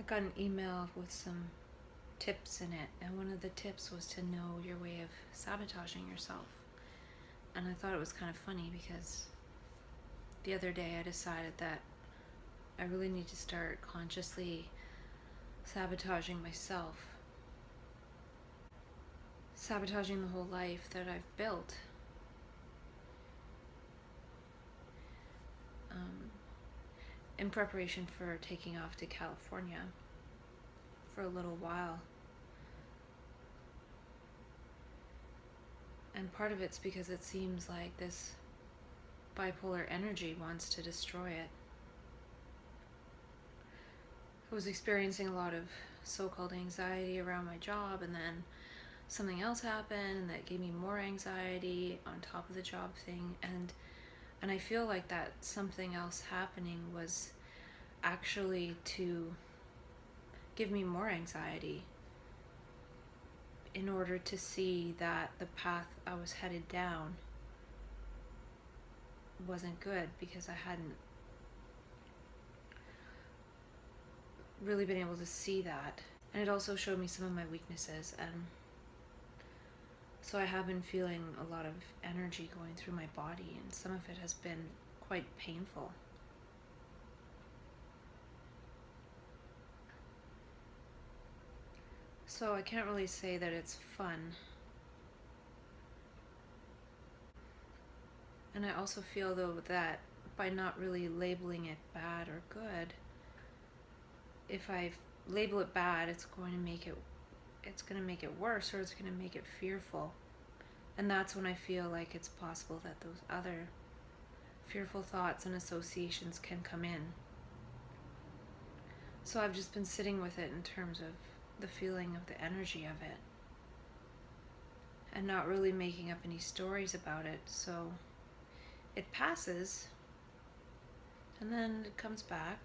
got an email with some tips in it, and one of the tips was to know your way of sabotaging yourself. And I thought it was kind of funny because the other day I decided that I really need to start consciously sabotaging myself, sabotaging the whole life that I've built. In preparation for taking off to California for a little while. And part of it's because it seems like this bipolar energy wants to destroy it. I was experiencing a lot of so-called anxiety around my job, and then something else happened and that gave me more anxiety on top of the job thing, and I feel like that something else happening was actually to give me more anxiety in order to see that the path I was headed down wasn't good, because I hadn't really been able to see that. And it also showed me some of my weaknesses, and so I have been feeling a lot of energy going through my body, and some of it has been quite painful. So I can't really say that it's fun. And I also feel, though, that by not really labeling it bad or good, if I label it bad, it's going to make it worse, or it's going to make it fearful. And that's when I feel like it's possible that those other fearful thoughts and associations can come in. So I've just been sitting with it in terms of the feeling of the energy of it, and not really making up any stories about it. So it passes, and then it comes back.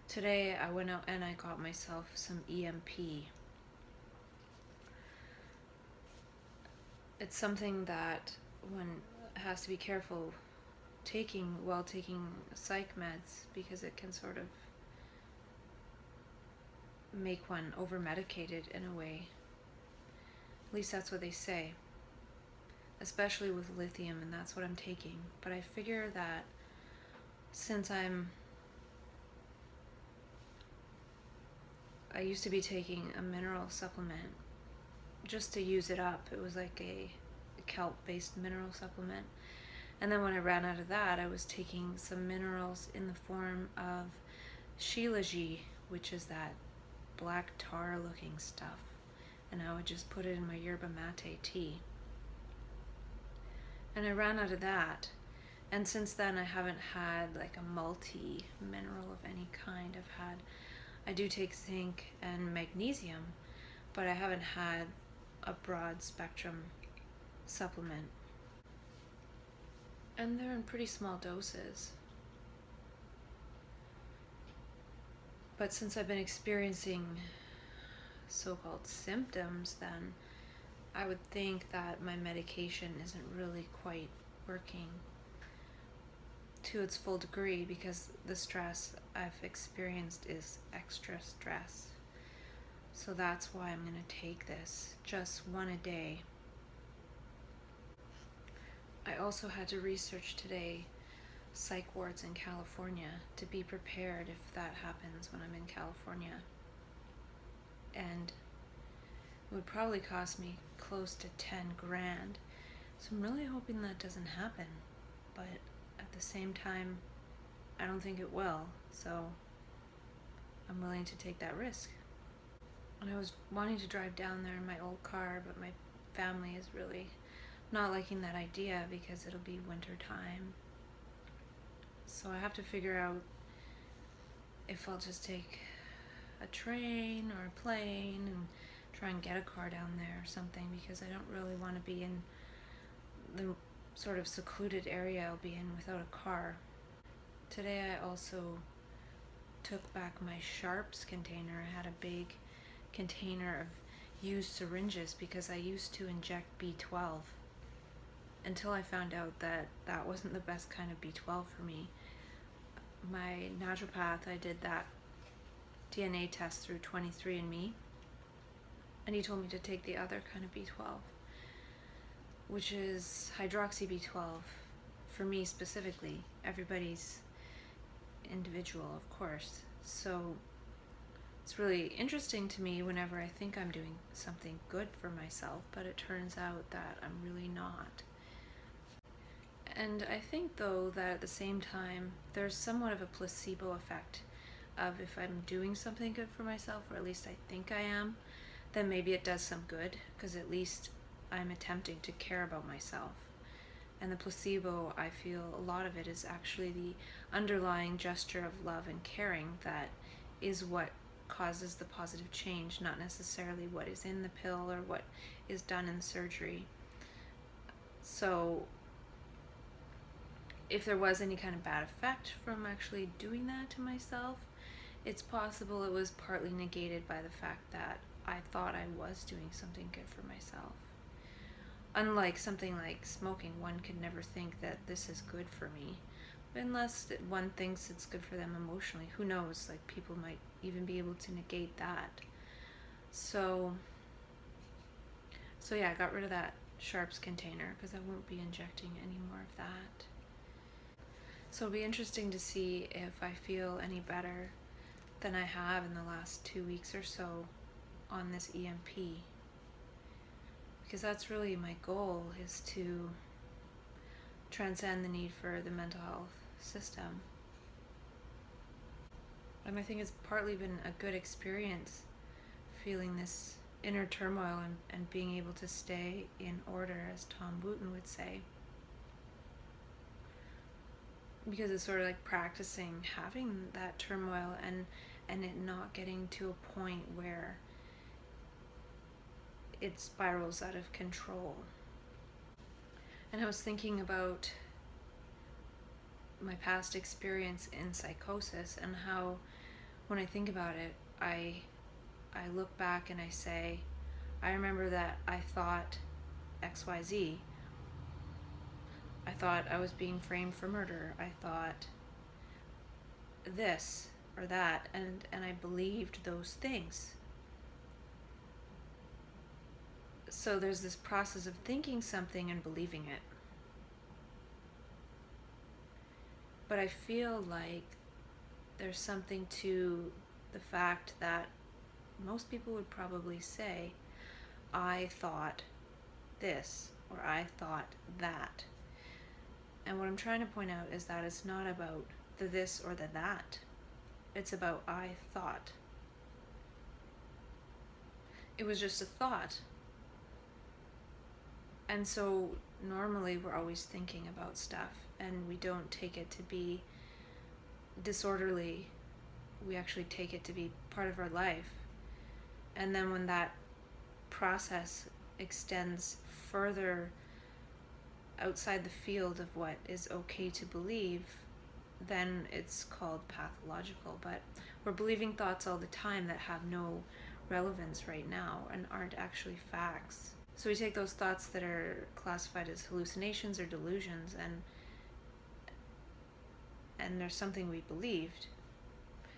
Today I went out and I got myself some EMP. It's something that one has to be careful taking while taking psych meds, because it can sort of make one over-medicated in a way. At least that's what they say, especially with lithium, and that's what I'm taking. But I figure that since I used to be taking a mineral supplement just to use it up. It was like a kelp-based mineral supplement. And then when I ran out of that, I was taking some minerals in the form of shilajit, which is that black tar looking stuff. And I would just put it in my yerba mate tea. And I ran out of that. And since then I haven't had like a multi-mineral of any kind. I do take zinc and magnesium, but I haven't had a broad spectrum supplement. And they're in pretty small doses. But since I've been experiencing so-called symptoms, then I would think that my medication isn't really quite working to its full degree, because the stress I've experienced is extra stress. So that's why I'm going to take this, just one a day. I also had to research today psych wards in California to be prepared if that happens when I'm in California. And it would probably cost me close to 10 grand. So I'm really hoping that doesn't happen. But at the same time, I don't think it will. So I'm willing to take that risk. And I was wanting to drive down there in my old car, but my family is really not liking that idea because it'll be winter time. So I have to figure out if I'll just take a train or a plane and try and get a car down there or something, because I don't really want to be in the sort of secluded area I'll be in without a car. Today I also took back my sharps container. I had a big container of used syringes because I used to inject B12 until I found out that that wasn't the best kind of B12 for me. my naturopath, I did that DNA test through 23andMe, and he told me to take the other kind of B12, which is hydroxy B12. For me specifically, everybody's individual, of course. So it's really interesting to me whenever I think I'm doing something good for myself, but it turns out that I'm really not. And I think, though, that at the same time, there's somewhat of a placebo effect of if I'm doing something good for myself, or at least I think I am, then maybe it does some good, because at least I'm attempting to care about myself. And the placebo, I feel a lot of it is actually the underlying gesture of love and caring that is what causes the positive change, not necessarily what is in the pill or what is done in surgery. So if there was any kind of bad effect from actually doing that to myself, it's possible it was partly negated by the fact that I thought I was doing something good for myself. Unlike something like smoking, one could never think that this is good for me, unless one thinks it's good for them emotionally. Who knows? Like, people might even be able to negate that. So yeah, I got rid of that Sharps container because I won't be injecting any more of that. So it'll be interesting to see if I feel any better than I have in the last 2 weeks or so on this EMP. Because that's really my goal, is to transcend the need for the mental health system. And I think it's partly been a good experience feeling this inner turmoil and being able to stay in order, as Tom Wooten would say. Because it's sort of like practicing having that turmoil and it not getting to a point where it spirals out of control. And I was thinking about my past experience in psychosis and how, when I think about it, I look back and I say, I remember that I thought XYZ. I thought I was being framed for murder. I thought this or that, and I believed those things. So there's this process of thinking something and believing it. But I feel like there's something to the fact that most people would probably say, I thought this, or I thought that. And what I'm trying to point out is that it's not about the this or the that. It's about I thought. It was just a thought. And so normally we're always thinking about stuff and we don't take it to be disorderly. We actually take it to be part of our life. And then when that process extends further outside the field of what is okay to believe, then it's called pathological. But we're believing thoughts all the time that have no relevance right now and aren't actually facts. So we take those thoughts that are classified as hallucinations or delusions, and there's something we believed.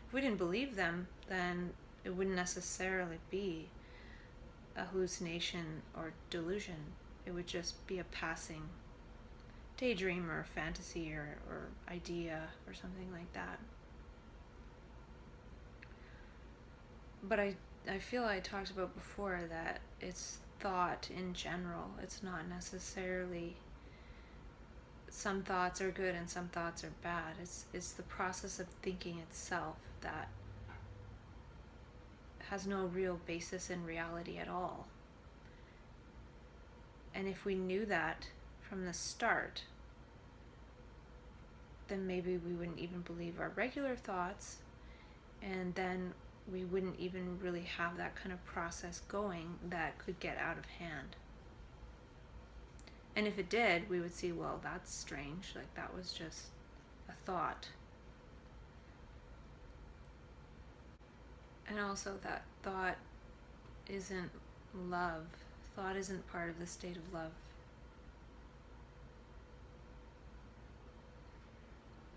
If we didn't believe them, then it wouldn't necessarily be a hallucination or delusion. It would just be a passing daydream or fantasy or idea or something like that. But I feel I talked about before that it's thought in general. It's not necessarily some thoughts are good and some thoughts are bad. It's the process of thinking itself that has no real basis in reality at all. And if we knew that from the start, then maybe we wouldn't even believe our regular thoughts, and then we wouldn't even really have that kind of process going that could get out of hand. And if it did, we would see, well, that's strange, like that was just a thought. And also that thought isn't love. Thought isn't part of the state of love.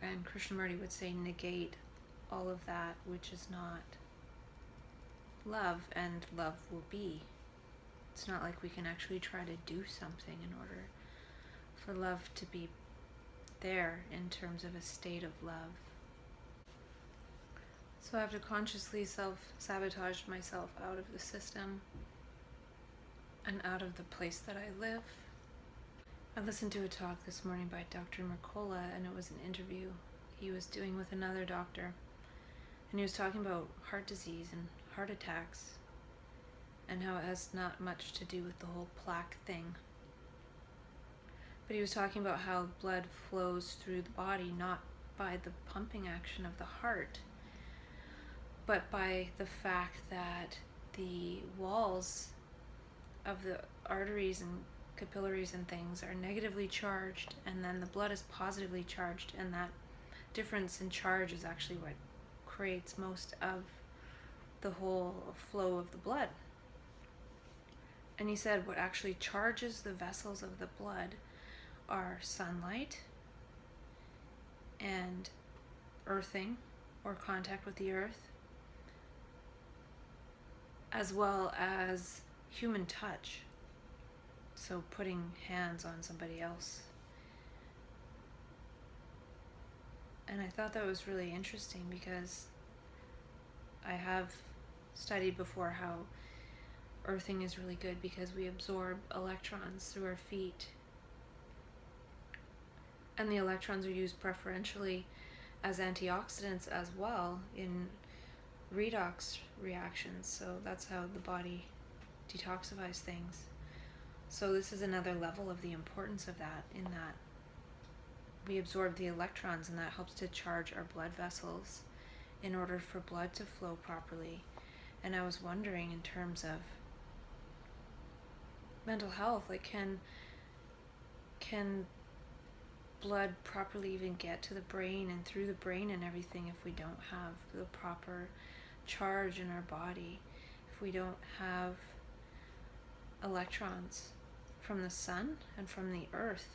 And Krishnamurti would say negate all of that which is not love, and love will be. It's not like we can actually try to do something in order for love to be there in terms of a state of love. So I have to consciously self-sabotage myself out of the system and out of the place that I live. I listened to a talk this morning by Dr. Mercola, and it was an interview he was doing with another doctor. And he was talking about heart disease and heart attacks and how it has not much to do with the whole plaque thing. But he was talking about how blood flows through the body, not by the pumping action of the heart, but by the fact that the walls of the arteries and capillaries and things are negatively charged, and then the blood is positively charged, and that difference in charge is actually what creates most of the whole flow of the blood. And he said what actually charges the vessels of the blood are sunlight and earthing, or contact with the earth, as well as human touch. So putting hands on somebody else. And I thought that was really interesting, because I have studied before how earthing is really good because we absorb electrons through our feet. And the electrons are used preferentially as antioxidants as well in redox reactions. So that's how the body detoxifies things. So this is another level of the importance of that, in that we absorb the electrons, and that helps to charge our blood vessels in order for blood to flow properly. And I was wondering, in terms of mental health, like can blood properly even get to the brain and through the brain and everything if we don't have the proper charge in our body, if we don't have electrons from the sun and from the earth?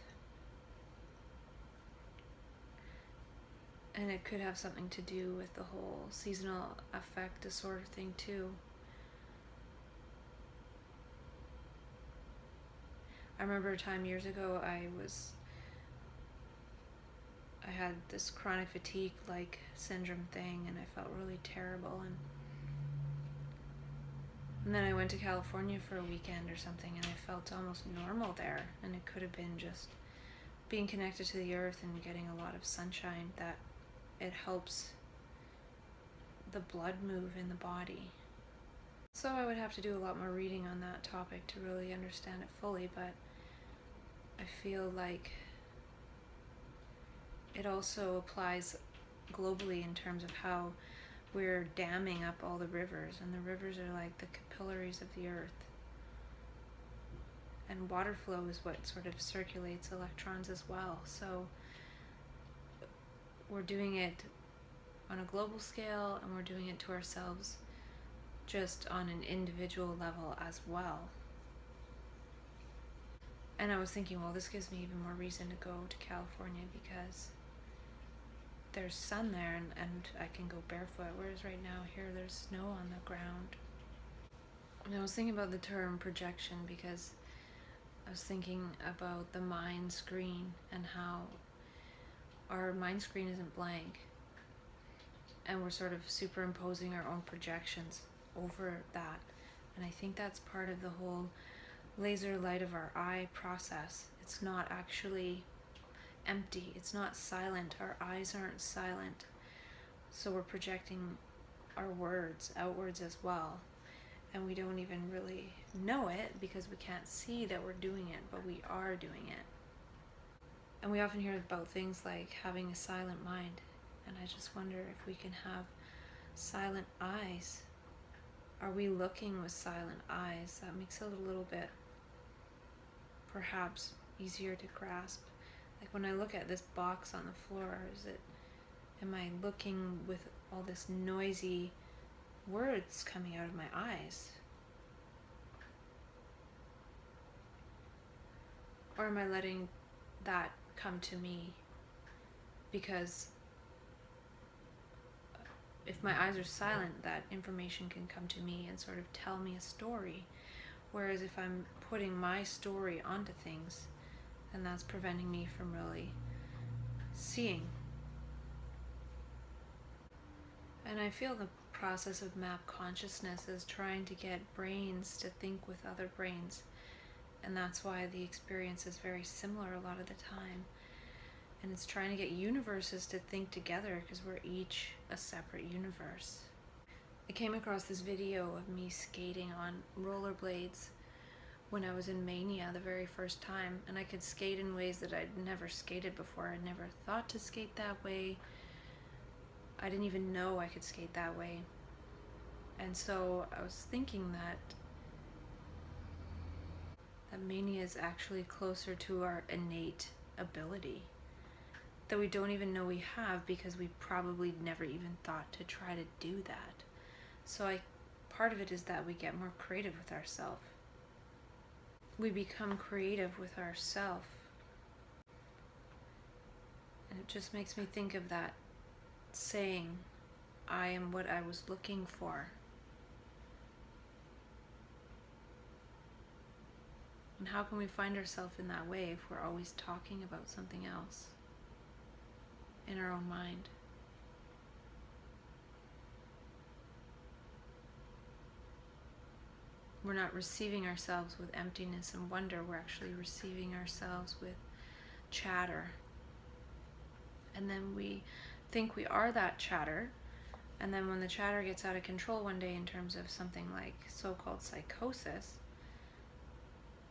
And it could have something to do with the whole seasonal affect disorder thing too. I remember a time years ago I had this chronic fatigue like syndrome thing, and I felt really terrible, and then I went to California for a weekend or something, and I felt almost normal there. And it could have been just being connected to the earth and getting a lot of sunshine, that it helps the blood move in the body. So I would have to do a lot more reading on that topic to really understand it fully, but I feel like it also applies globally in terms of how we're damming up all the rivers, and the rivers are like the capillaries of the earth. And water flow is what sort of circulates electrons as well. So we're doing it on a global scale, and we're doing it to ourselves just on an individual level as well. And I was thinking, well, this gives me even more reason to go to California, because there's sun there, and I can go barefoot, whereas right now here there's snow on the ground. And I was thinking about the term projection, because I was thinking about the mind screen and how our mind screen isn't blank, and we're sort of superimposing our own projections over that. And I think that's part of the whole laser light of our eye process. It's not actually empty, it's not silent, our eyes aren't silent, so we're projecting our words outwards as well, and we don't even really know it because we can't see that we're doing it, but we are doing it. And we often hear about things like having a silent mind, and I just wonder if we can have silent eyes. Are we looking with silent eyes? That makes it a little bit perhaps easier to grasp. Like when I look at this box on the floor, am I looking with all this noisy words coming out of my eyes? Or am I letting that come to me because if my eyes are silent, that information can come to me and sort of tell me a story. Whereas if I'm putting my story onto things, then that's preventing me from really seeing. And I feel the process of map consciousness is trying to get brains to think with other brains. And that's why the experience is very similar a lot of the time. And it's trying to get universes to think together because we're each a separate universe. I came across this video of me skating on rollerblades when I was in Mania the very first time, and I could skate in ways that I'd never skated before. I'd never thought to skate that way. I didn't even know I could skate that way. And so I was thinking that Mania is actually closer to our innate ability that we don't even know we have, because we probably never even thought to try to do that. So part of it is that we get more creative with ourselves. We become creative with ourselves. And it just makes me think of that saying, I am what I was looking for. And how can we find ourselves in that way if we're always talking about something else in our own mind? We're not receiving ourselves with emptiness and wonder. We're actually receiving ourselves with chatter. And then we think we are that chatter. And then when the chatter gets out of control one day in terms of something like so-called psychosis,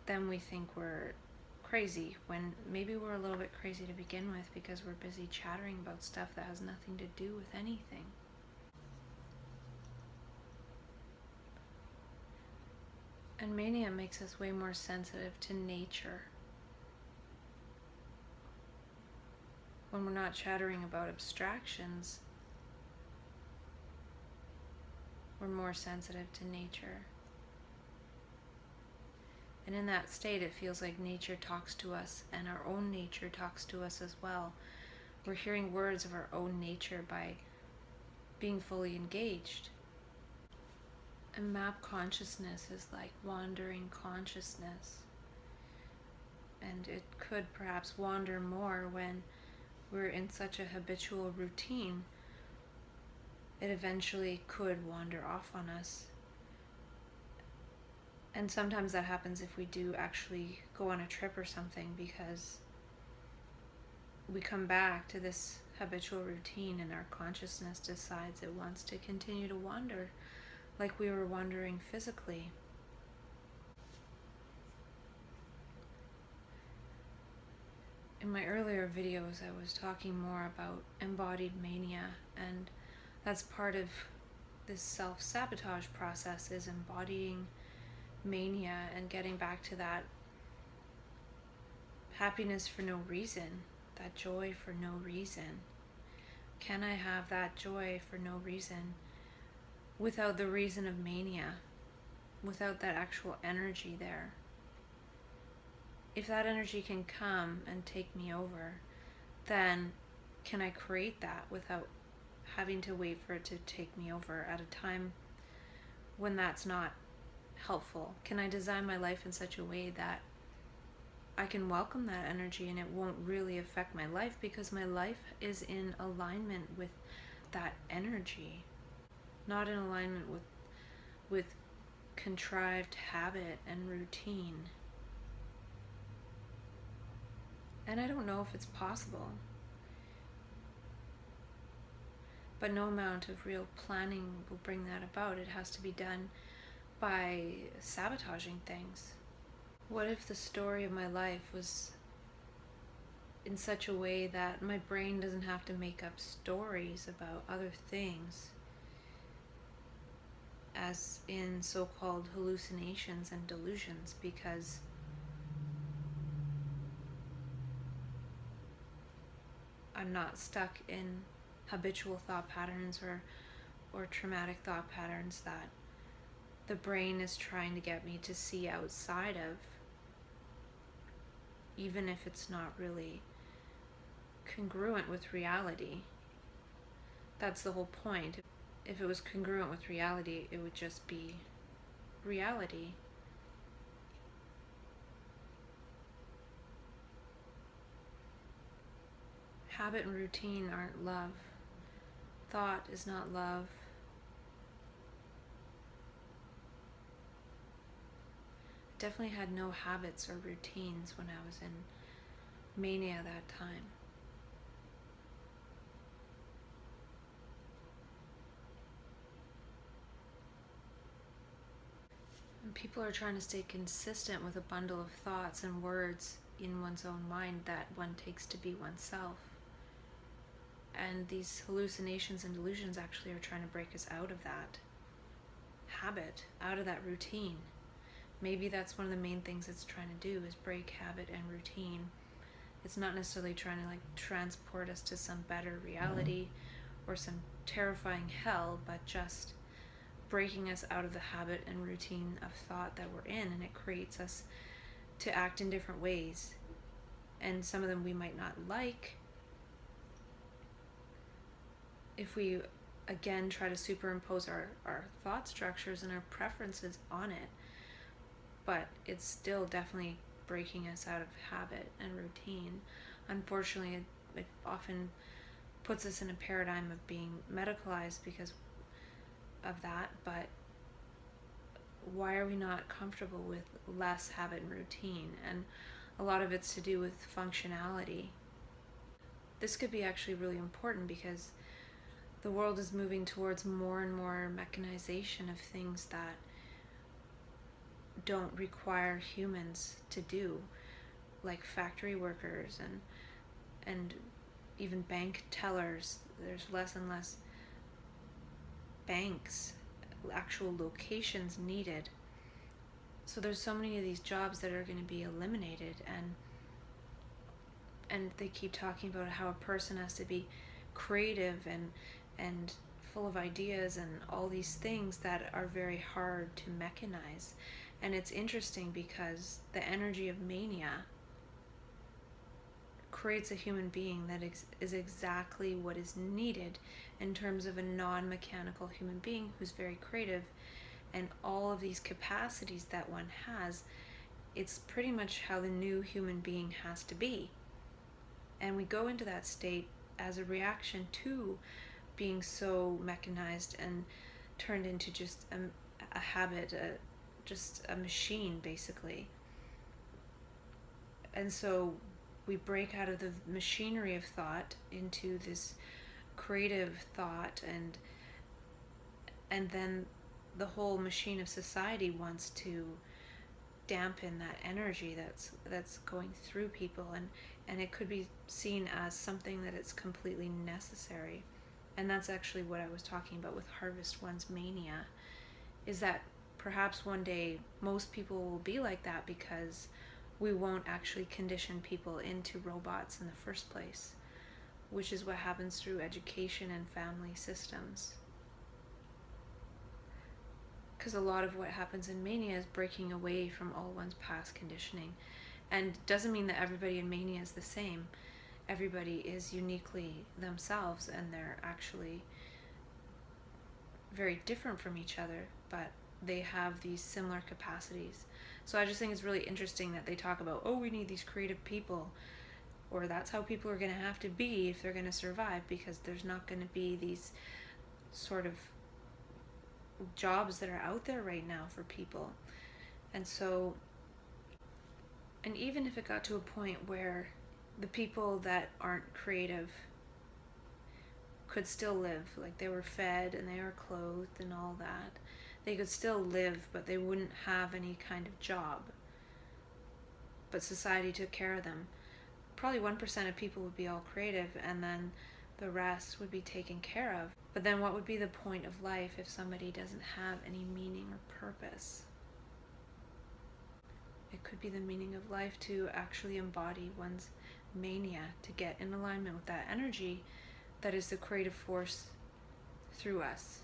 then we think we're crazy, when maybe we're a little bit crazy to begin with because we're busy chattering about stuff that has nothing to do with anything. And mania makes us way more sensitive to nature. When we're not chattering about abstractions, we're more sensitive to nature. And in that state, it feels like nature talks to us, and our own nature talks to us as well. We're hearing words of our own nature by being fully engaged. And map consciousness is like wandering consciousness. And it could perhaps wander more when we're in such a habitual routine. It eventually could wander off on us. And sometimes that happens if we do actually go on a trip or something, because we come back to this habitual routine and our consciousness decides it wants to continue to wander like we were wandering physically. In my earlier videos, I was talking more about embodied mania, and that's part of this self-sabotage process, is embodying mania and getting back to that happiness for no reason, that joy for no reason. Can I have that joy for no reason without the reason of mania, without that actual energy there? If that energy can come and take me over, then can I create that without having to wait for it to take me over at a time when that's not helpful? Can I design my life in such a way that I can welcome that energy and it won't really affect my life, because my life is in alignment with that energy, not in alignment with contrived habit and routine. And I don't know if it's possible, but no amount of real planning will bring that about. It has to be done by sabotaging things. What if the story of my life was in such a way that my brain doesn't have to make up stories about other things, as in so-called hallucinations and delusions, because I'm not stuck in habitual thought patterns or traumatic thought patterns that the brain is trying to get me to see outside of, even if it's not really congruent with reality. That's the whole point. if it was congruent with reality, it would just be reality. Habit and routine aren't love. Thought is not love. Definitely had no habits or routines when I was in mania that time. And people are trying to stay consistent with a bundle of thoughts and words in one's own mind that one takes to be oneself. And these hallucinations and delusions actually are trying to break us out of that habit, out of that routine. Maybe that's one of the main things it's trying to do, is break habit and routine. It's not necessarily trying to transport us to some better reality or some terrifying hell, but just breaking us out of the habit and routine of thought that we're in, and it creates us to act in different ways. And some of them we might not like if we again try to superimpose our thought structures and our preferences on it. But it's still definitely breaking us out of habit and routine. Unfortunately, it often puts us in a paradigm of being medicalized because of that, but why are we not comfortable with less habit and routine? And a lot of it's to do with functionality. This could be actually really important because the world is moving towards more and more mechanization of things that don't require humans to do, like factory workers and even bank tellers. There's less and less banks, actual locations needed. So there's so many of these jobs that are going to be eliminated, and they keep talking about how a person has to be creative and full of ideas and all these things that are very hard to mechanize. And it's interesting because the energy of mania creates a human being that is exactly what is needed in terms of a non-mechanical human being who's very creative, and all of these capacities that one has. It's pretty much how the new human being has to be. And we go into that state as a reaction to being so mechanized and turned into just a habit, just a machine, basically. And so we break out of the machinery of thought into this creative thought, and then the whole machine of society wants to dampen that energy that's going through people, and it could be seen as something that it's completely necessary. And that's actually what I was talking about with Harvest One's mania, is that perhaps one day most people will be like that because we won't actually condition people into robots in the first place, which is what happens through education and family systems. Because a lot of what happens in mania is breaking away from all one's past conditioning. And doesn't mean that everybody in mania is the same. Everybody is uniquely themselves, and they're actually very different from each other, but they have these similar capacities. So I just think it's really interesting that they talk about, oh, we need these creative people, or that's how people are going to have to be if they're going to survive, because there's not going to be these sort of jobs that are out there right now for people. And so, and even if it got to a point where the people that aren't creative could still live, like they were fed and they were clothed and all that, they could still live, but they wouldn't have any kind of job. But society took care of them. Probably 1% of people would be all creative, and then the rest would be taken care of. But then what would be the point of life if somebody doesn't have any meaning or purpose? It could be the meaning of life to actually embody one's mania, to get in alignment with that energy that is the creative force through us.